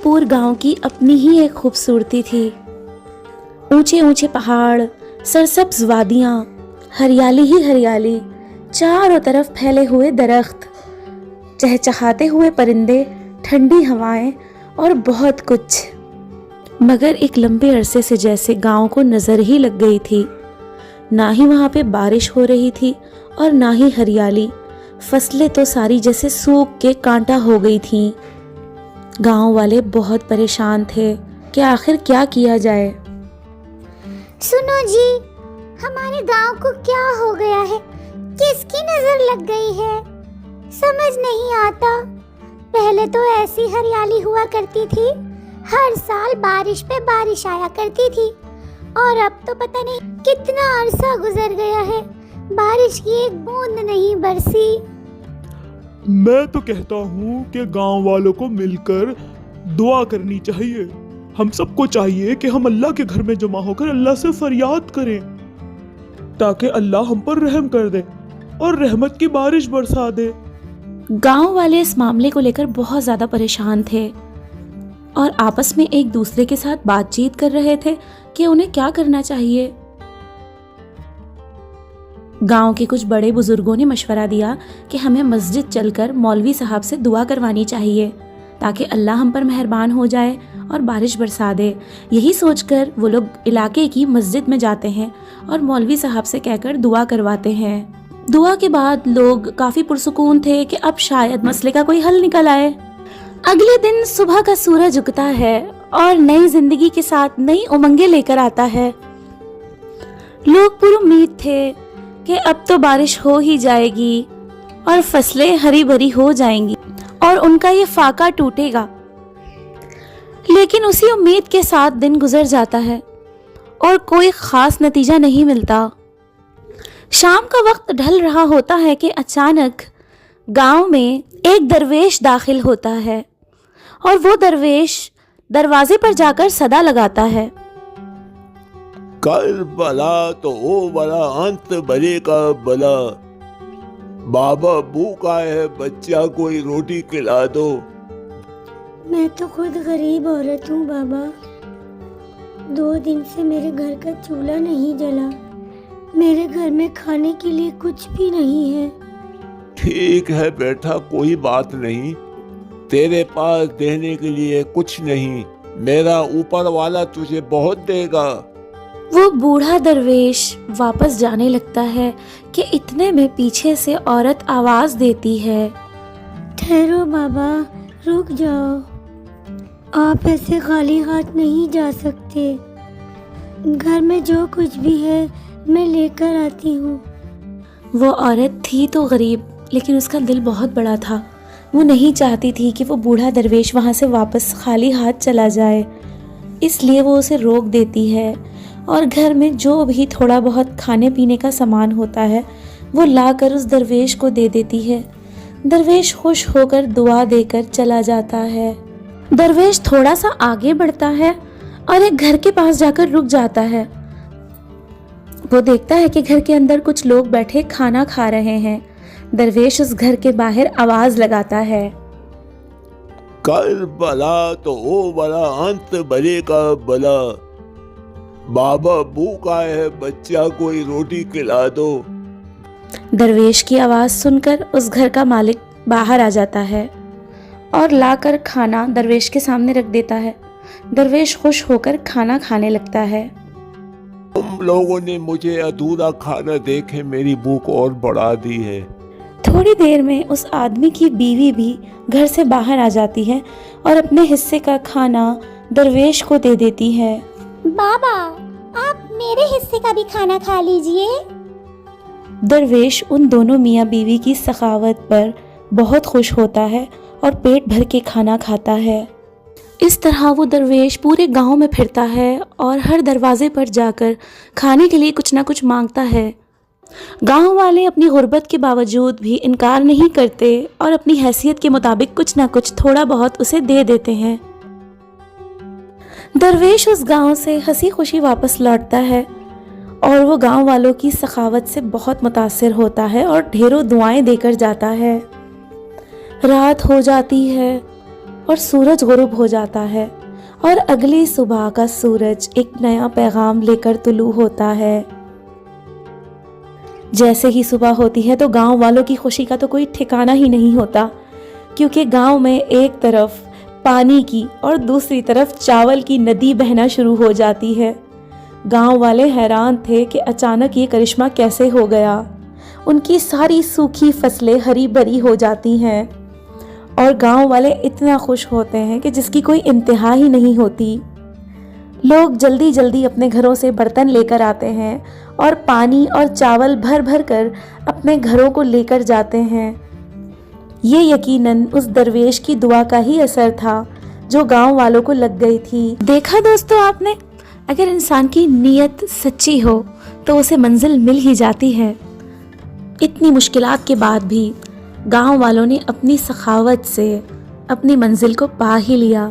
پور گاؤں کی اپنی ہی ایک خوبصورتی تھی۔ اونچے اونچے پہاڑ، سرسبز وادیاں، ہریالی ہی ہریالی، چاروں طرف پھیلے ہوئے درخت، چہچہاتے ہوئے پرندے، ٹھنڈی ہوائیں اور بہت کچھ۔ مگر ایک لمبے عرصے سے جیسے گاؤں کو نظر ہی لگ گئی تھی۔ نہ ہی وہاں پہ بارش ہو رہی تھی اور نہ ہی ہریالی، فصلیں تو ساری جیسے سوکھ کے کانٹا ہو گئی تھیں۔ گاؤں والے بہت پریشان تھے کہ آخر کیا کیا جائے۔ سنو جی، ہمارے گاؤں کو کیا ہو گیا ہے؟ کس کی نظر لگ گئی ہے؟ سمجھ نہیں آتا۔ پہلے تو ایسی ہریالی ہوا کرتی تھی، ہر سال بارش پہ بارش آیا کرتی تھی، اور اب تو پتہ نہیں کتنا عرصہ گزر گیا ہے، بارش کی ایک بوند نہیں برسی۔ میں تو کہتا ہوں کہ گاؤں والوں کو مل کر دعا کرنی چاہیے۔ ہم سب کو چاہیے کہ ہم اللہ کے گھر میں جمع ہو کر اللہ سے فریاد کریں تاکہ اللہ ہم پر رحم کر دے اور رحمت کی بارش برسا دے۔ گاؤں والے اس معاملے کو لے کر بہت زیادہ پریشان تھے اور آپس میں ایک دوسرے کے ساتھ بات چیت کر رہے تھے کہ انہیں کیا کرنا چاہیے۔ گاؤں کے کچھ بڑے بزرگوں نے مشورہ دیا کہ ہمیں مسجد چل کر مولوی صاحب سے دعا کروانی چاہیے تاکہ اللہ ہم پر مہربان ہو جائے اور بارش برسا دے۔ یہی سوچ کر وہ لوگ علاقے کی مسجد میں جاتے ہیں اور مولوی صاحب سے کہہ کر دعا کرواتے ہیں۔ دعا کے بعد لوگ کافی پرسکون تھے کہ اب شاید مسئلے کا کوئی حل نکل آئے۔ اگلے دن صبح کا سورج اگتا ہے اور نئی زندگی کے ساتھ نئی امنگیں لے کر آتا ہے۔ لوگ پر امید تھے کہ اب تو بارش ہو ہی جائے گی اور فصلیں ہری بھری ہو جائیں گی اور ان کا یہ فاقہ ٹوٹے گا۔ لیکن اسی امید کے ساتھ دن گزر جاتا ہے اور کوئی خاص نتیجہ نہیں ملتا۔ شام کا وقت ڈھل رہا ہوتا ہے کہ اچانک گاؤں میں ایک درویش داخل ہوتا ہے اور وہ درویش دروازے پر جا کر صدا لگاتا ہے، کربلا تو او بلا انت بلے کا بلا، بابا بھوکا ہے، بچہ کوئی روٹی کھلا دو۔ میں تو خود غریب عورت ہوں بابا، 2 دن سے میرے گھر کا چولہا نہیں جلا، میرے گھر میں کھانے کے لیے کچھ بھی نہیں ہے۔ ٹھیک ہے بیٹا، کوئی بات نہیں، تیرے پاس دینے کے لیے کچھ نہیں، میرا اوپر والا تجھے بہت دے گا۔ وہ بوڑھا درویش واپس جانے لگتا ہے کہ اتنے میں پیچھے سے عورت آواز دیتی ہے، ٹھہرو بابا، رک جاؤ، آپ ایسے خالی ہاتھ نہیں جا سکتے، گھر میں جو کچھ بھی ہے میں لے کر آتی ہوں۔ وہ عورت تھی تو غریب، لیکن اس کا دل بہت بڑا تھا۔ وہ نہیں چاہتی تھی کہ وہ بوڑھا درویش وہاں سے واپس خالی ہاتھ چلا جائے، اس لیے وہ اسے روک دیتی ہے اور گھر میں جو بھی تھوڑا بہت کھانے پینے کا سامان ہوتا ہے وہ لا کر اس درویش کو دے دیتی ہے۔ درویش خوش ہو کر دعا دے کر چلا جاتا ہے۔ درویش تھوڑا سا آگے بڑھتا ہے اور ایک گھر کے پاس جا کر رک جاتا ہے۔ وہ دیکھتا ہے کہ گھر کے اندر کچھ لوگ بیٹھے کھانا کھا رہے ہیں۔ درویش اس گھر کے باہر آواز لگاتا ہے، کربلا تو او بلا انت بلے کا بلا، بابا بھوکا ہے، بچہ کوئی روٹی کھلا دو۔ درویش کی آواز سن کر اس گھر کا مالک باہر آ جاتا ہے اور لا کر کھانا درویش کے سامنے رکھ دیتا ہے۔ درویش خوش ہو کر کھانا کھانے لگتا ہے۔ تم لوگوں نے مجھے ادھورا کھانا دے کے میری بھوک اور بڑھا دی ہے۔ تھوڑی دیر میں اس آدمی کی بیوی بھی گھر سے باہر آ جاتی ہے اور اپنے حصے کا کھانا درویش کو دے دیتی ہے۔ بابا، آپ میرے حصے کا بھی کھانا کھا لیجئے۔ درویش ان دونوں میاں بیوی کی سخاوت پر بہت خوش ہوتا ہے اور پیٹ بھر کے کھانا کھاتا ہے۔ اس طرح وہ درویش پورے گاؤں میں پھرتا ہے اور ہر دروازے پر جا کر کھانے کے لیے کچھ نہ کچھ مانگتا ہے۔ گاؤں والے اپنی غربت کے باوجود بھی انکار نہیں کرتے اور اپنی حیثیت کے مطابق کچھ نہ کچھ تھوڑا بہت اسے دے دیتے ہیں۔ درویش اس گاؤں سے ہنسی خوشی واپس لوٹتا ہے اور وہ گاؤں والوں کی سخاوت سے بہت متاثر ہوتا ہے اور ڈھیروں دعائیں دے کر جاتا ہے۔ رات ہو جاتی ہے اور سورج غروب ہو جاتا ہے اور اگلی صبح کا سورج ایک نیا پیغام لے کر طلوع ہوتا ہے۔ جیسے ہی صبح ہوتی ہے تو گاؤں والوں کی خوشی کا تو کوئی ٹھکانہ ہی نہیں ہوتا، کیونکہ گاؤں میں ایک طرف پانی کی اور دوسری طرف چاول کی ندی بہنا شروع ہو جاتی ہے۔ گاؤں والے حیران تھے کہ اچانک یہ کرشمہ کیسے ہو گیا۔ ان کی ساری سوکھی فصلیں ہری بھری ہو جاتی ہیں اور گاؤں والے اتنا خوش ہوتے ہیں کہ جس کی کوئی انتہا ہی نہیں ہوتی۔ لوگ جلدی جلدی اپنے گھروں سے برتن لے کر آتے ہیں اور پانی اور چاول بھر بھر کر اپنے گھروں کو لے کر جاتے ہیں۔ یہ یقیناً اس درویش کی دعا کا ہی اثر تھا جو گاؤں والوں کو لگ گئی تھی۔ دیکھا دوستو آپ نے، اگر انسان کی نیت سچی ہو تو اسے منزل مل ہی جاتی ہے۔ اتنی مشکلات کے بعد بھی گاؤں والوں نے اپنی سخاوت سے اپنی منزل کو پا ہی لیا۔